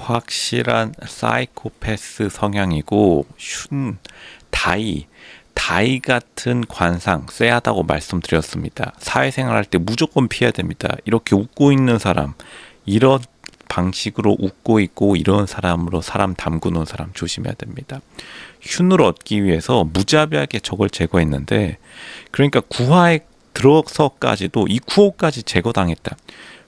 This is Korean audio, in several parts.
확실한 사이코패스 성향이고 다이 같은 관상 쎄하다고 말씀드렸습니다. 사회생활 할 때 무조건 피해야 됩니다. 이렇게 웃고 있는 사람, 이런 방식으로 웃고 있고 이런 사람으로 사람 담그는 사람 조심해야 됩니다. 슌을 얻기 위해서 무자비하게 적을 제거했는데, 그러니까 구하에 들어서까지도 이쿠오까지 제거당했다.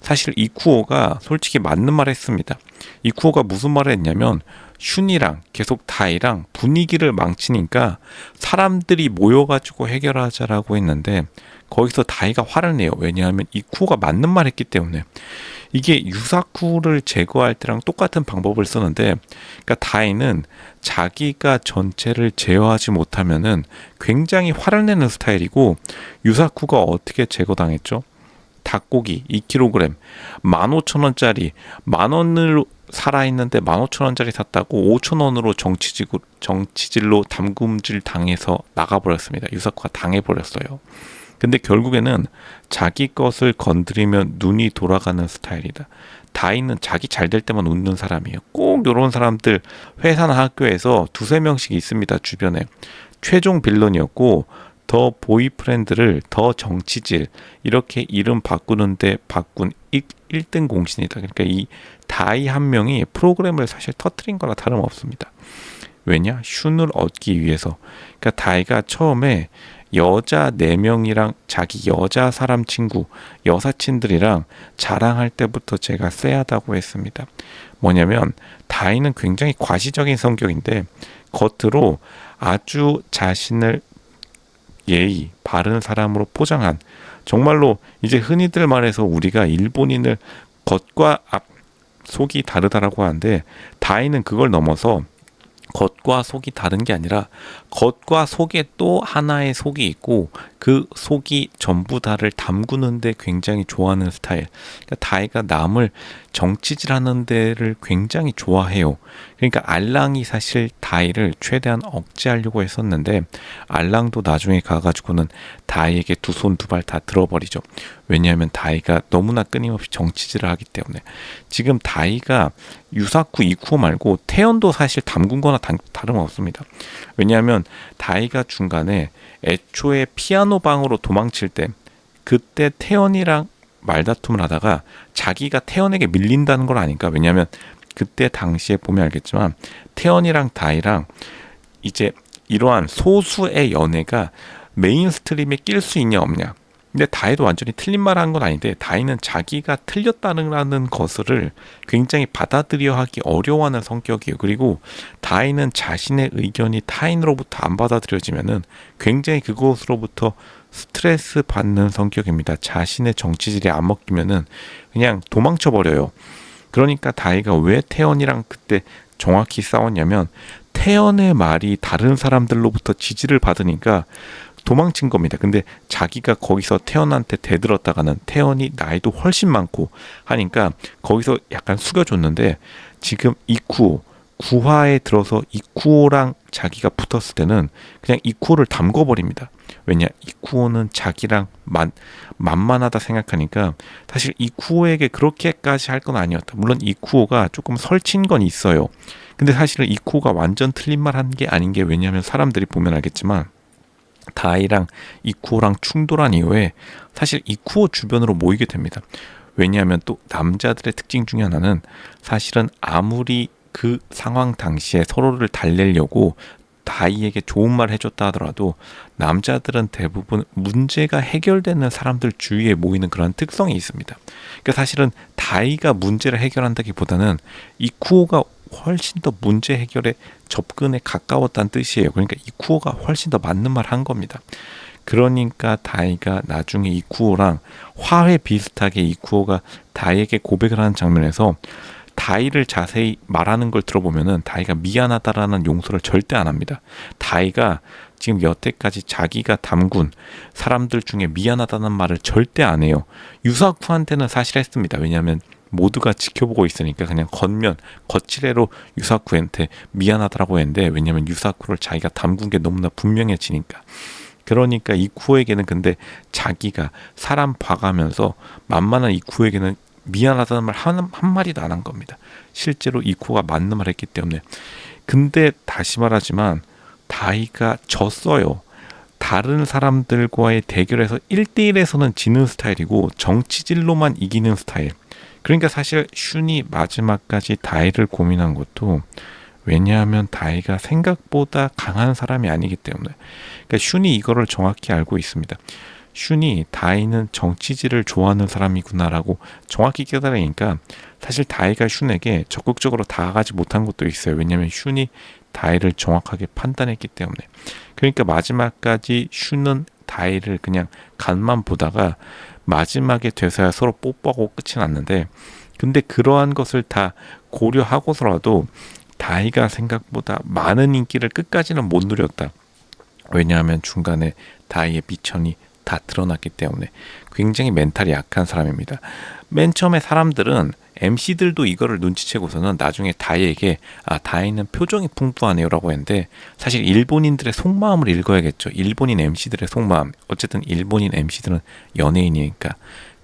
사실 이쿠오가 솔직히 맞는 말 했습니다. 이쿠오가 무슨 말을 했냐면, 슌이랑 계속 다이랑 분위기를 망치니까 사람들이 모여가지고 해결하자라고 했는데, 거기서 다이가 화를 내요. 왜냐하면 이쿠오가 맞는 말 했기 때문에. 이게 유사쿠를 제거할 때랑 똑같은 방법을 쓰는데, 그러니까 다이는 자기가 전체를 제어하지 못하면은 굉장히 화를 내는 스타일이고, 유사쿠가 어떻게 제거당했죠? 닭고기 2kg 15,000원짜리, 만원으로 살아있는데 15,000원짜리 샀다고 5,000원으로 정치질로 담금질 당해서 나가버렸습니다. 유사쿠가 당해버렸어요. 근데 결국에는 자기 것을 건드리면 눈이 돌아가는 스타일이다. 다이는 자기 잘 될 때만 웃는 사람이에요. 꼭 이런 사람들 회사나 학교에서 두세 명씩 있습니다. 주변에. 최종 빌런이었고, 더 보이프렌드를 더 정치질 이렇게 이름 바꾸는데 바꾼 1등 공신이다. 그러니까 이 다이 한 명이 프로그램을 사실 터트린 거나 다름없습니다. 왜냐? 슌을 얻기 위해서. 그러니까 다이가 처음에 여자 4명이랑 자기 여자 사람 친구, 여사친들이랑 자랑할 때부터 제가 쎄하다고 했습니다. 뭐냐면 다이는 굉장히 과시적인 성격인데, 겉으로 아주 자신을 예의, 바른 사람으로 포장한, 정말로 이제 흔히들 말해서 우리가 일본인을 겉과 속이 다르다라고 하는데, 다이는 그걸 넘어서 겉과 속이 다른 게 아니라 겉과 속에 또 하나의 속이 있고, 그 속이 전부 다를 담그는데 굉장히 좋아하는 스타일. 그러니까 다이가 남을 정치질하는 데를 굉장히 좋아해요. 그러니까 알랑이 사실 다이를 최대한 억제하려고 했었는데, 알랑도 나중에 가가지고는 다이에게 두 손 두 발 다 들어버리죠. 왜냐하면 다이가 너무나 끊임없이 정치질을 하기 때문에. 지금 다이가 유사쿠 이쿠오 말고 태연도 사실 담근 거나 다름없습니다. 왜냐하면 다이가 중간에 애초에 피아노 방으로 도망칠 때, 그때 태연이랑 말다툼을 하다가 자기가 태연에게 밀린다는 걸 아니까. 왜냐하면 그때 당시에 보면 알겠지만 태연이랑 다이랑 이제 이러한 소수의 연애가 메인스트림에 낄 수 있냐 없냐. 근데 다이도 완전히 틀린 말 한 건 아닌데, 다이는 자기가 틀렸다는 것을 굉장히 받아들여 하기 어려워하는 성격이에요. 그리고 다이는 자신의 의견이 타인으로부터 안 받아들여지면은 굉장히 그것으로부터 스트레스 받는 성격입니다. 자신의 정치질이 안 먹히면은 그냥 도망쳐 버려요. 그러니까 다이가 왜 태연이랑 그때 정확히 싸웠냐면, 태연의 말이 다른 사람들로부터 지지를 받으니까 도망친 겁니다. 근데 자기가 거기서 태연한테 대들었다가는 태연이 나이도 훨씬 많고 하니까 거기서 약간 숙여줬는데, 지금 이쿠오 구화에 들어서 이쿠오랑 자기가 붙었을 때는 그냥 이쿠오를 담궈버립니다. 왜냐? 이쿠오는 자기랑 만만하다 생각하니까 사실 이쿠오에게 그렇게까지 할 건 아니었다. 물론 이쿠오가 조금 설친 건 있어요. 근데 사실은 이쿠오가 완전 틀린 말 한 게 아닌 게, 왜냐하면 사람들이 보면 알겠지만 다이랑 이쿠오랑 충돌한 이후에 사실 이쿠오 주변으로 모이게 됩니다. 왜냐하면 또 남자들의 특징 중에 하나는, 사실은 아무리 그 상황 당시에 서로를 달래려고 다이에게 좋은 말 해줬다 하더라도 남자들은 대부분 문제가 해결되는 사람들 주위에 모이는 그런 특성이 있습니다. 그러니까 사실은 다이가 문제를 해결한다기보다는 이쿠오가 훨씬 더 문제 해결에 접근에 가까웠다는 뜻이에요. 그러니까 이쿠오가 훨씬 더 맞는 말 한 겁니다. 그러니까 다이가 나중에 이쿠오랑 화해 비슷하게 이쿠오가 다이에게 고백을 하는 장면에서 다이를 자세히 말하는 걸 들어보면은 다이가 미안하다라는 용서를 절대 안 합니다. 다이가 지금 여태까지 자기가 담근 사람들 중에 미안하다는 말을 절대 안 해요. 유사쿠한테는 사실 했습니다. 왜냐하면 모두가 지켜보고 있으니까 그냥 거칠애로 유사쿠한테 미안하다라고 했는데, 왜냐면 유사쿠를 자기가 담근 게 너무나 분명해지니까. 그러니까 이쿠에게는, 근데 자기가 사람 봐가면서 만만한 이쿠에게는 미안하다는 말 한마디도 안 한 겁니다. 실제로 이코가 맞는 말 했기 때문에. 근데 다시 말하지만 다이가 졌어요. 다른 사람들과의 대결에서 1대1에서는 지는 스타일이고 정치질로만 이기는 스타일. 그러니까 사실 슌이 마지막까지 다이를 고민한 것도, 왜냐하면 다이가 생각보다 강한 사람이 아니기 때문에. 그러니까 슌이 이거를 정확히 알고 있습니다. 슌이 다이는 정치질을 좋아하는 사람이구나라고 정확히 깨달으니까 사실 다이가 슌에게 적극적으로 다가가지 못한 것도 있어요. 왜냐하면 슌이 다이를 정확하게 판단했기 때문에. 그러니까 마지막까지 슌은 다이를 그냥 간만 보다가 마지막에 돼서야 서로 뽀뽀하고 끝이 났는데, 근데 그러한 것을 다 고려하고서라도 다이가 생각보다 많은 인기를 끝까지는 못 누렸다. 왜냐하면 중간에 다이의 비천이 다 드러났기 때문에. 굉장히 멘탈이 약한 사람입니다. 맨 처음에 사람들은, MC들도 이거를 눈치채고서는 나중에 다이에게 다이는 표정이 풍부하네요 라고 했는데, 사실 일본인들의 속마음을 읽어야겠죠. 일본인 MC들의 속마음. 어쨌든 일본인 MC들은 연예인이니까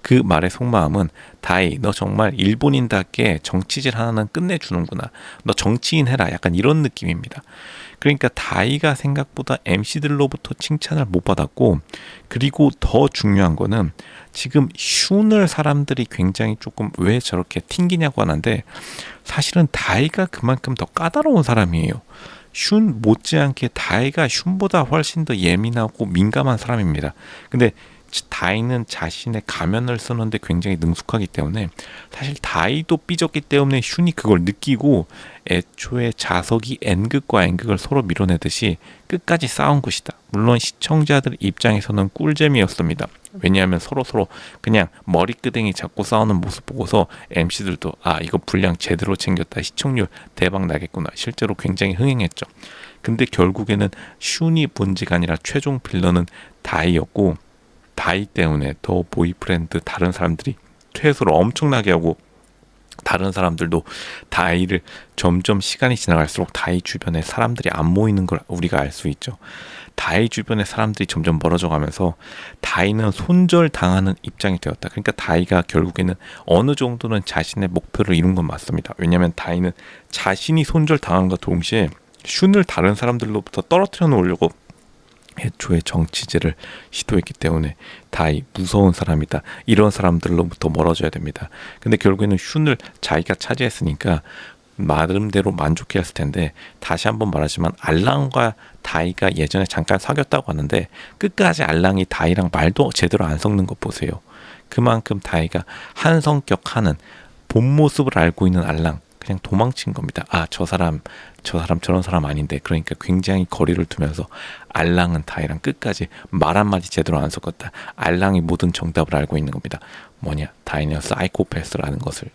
그 말의 속마음은, 다이 너 정말 일본인답게 정치질 하나는 끝내주는구나, 너 정치인 해라, 약간 이런 느낌입니다. 그러니까 다이가 생각보다 MC들로부터 칭찬을 못 받았고, 그리고 더 중요한 거는 지금 슌을 사람들이 굉장히 조금 왜 저렇게 튕기냐고 하는데, 사실은 다이가 그만큼 더 까다로운 사람이에요. 슌 못지않게 다이가 슌보다 훨씬 더 예민하고 민감한 사람입니다. 근데 다이는 자신의 가면을 쓰는데 굉장히 능숙하기 때문에 사실 다이도 삐졌기 때문에 슌이 그걸 느끼고 애초에 자석이 N극과 N극을 서로 밀어내듯이 끝까지 싸운 것이다. 물론 시청자들 입장에서는 꿀잼이었습니다. 왜냐하면 서로 그냥 머리끄댕이 잡고 싸우는 모습 보고서 MC들도 이거 분량 제대로 챙겼다, 시청률 대박 나겠구나, 실제로 굉장히 흥행했죠. 근데 결국에는 슌이 본지가 아니라 최종 빌런은 다이였고, 다이 때문에 더 보이프렌드 다른 사람들이 퇴소를 엄청나게 하고, 다른 사람들도 다이를 점점 시간이 지나갈수록 다이 주변에 사람들이 안 모이는 걸 우리가 알 수 있죠. 다이 주변에 사람들이 점점 멀어져 가면서 다이는 손절당하는 입장이 되었다. 그러니까 다이가 결국에는 어느 정도는 자신의 목표를 이룬 건 맞습니다. 왜냐하면 다이는 자신이 손절당한과 동시에 슌을 다른 사람들로부터 떨어뜨려 놓으려고 애초에 정치질을 시도했기 때문에 다이 무서운 사람이다, 이런 사람들로부터 멀어져야 됩니다. 근데 결국에는 슌을 자기가 차지했으니까 나름대로 만족해 했을 텐데, 다시 한번 말하지만 알랑과 다이가 예전에 잠깐 사귀었다고 하는데 끝까지 알랑이 다이랑 말도 제대로 안 섞는 것 보세요. 그만큼 다이가 한 성격 하는 본 모습을 알고 있는 알랑, 그냥 도망친 겁니다. 저 사람 저런 사람 아닌데. 그러니까 굉장히 거리를 두면서 알랑은 다이랑 끝까지 말 한마디 제대로 안 섞었다. 알랑이 모든 정답을 알고 있는 겁니다. 뭐냐, 다이는 사이코패스라는 것을.